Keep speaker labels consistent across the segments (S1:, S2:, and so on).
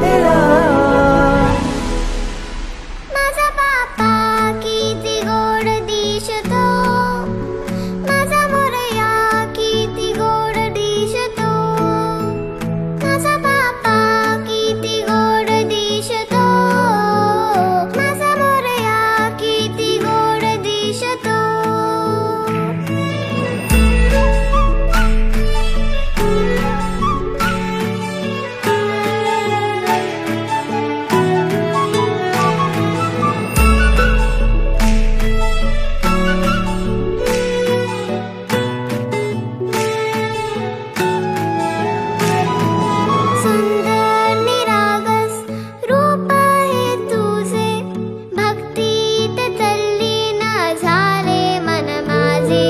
S1: हेला.
S2: माझा बाप्पा किती गोड दिसतो, माझा मोरया किती गोड दिसतो, माझा बाप्पा किती गोड दिसतो, माझा मोरया किती गोड दिसतो. सुंदर निरागस रूप आहे तुझे, भक्तीत तल्लीन झाले मन माझे.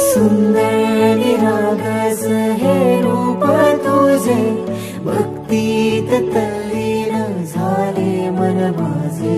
S1: सुंदर निरागस हे रूप तुझे, भक्तीत तल्लीन झाले मन माझे.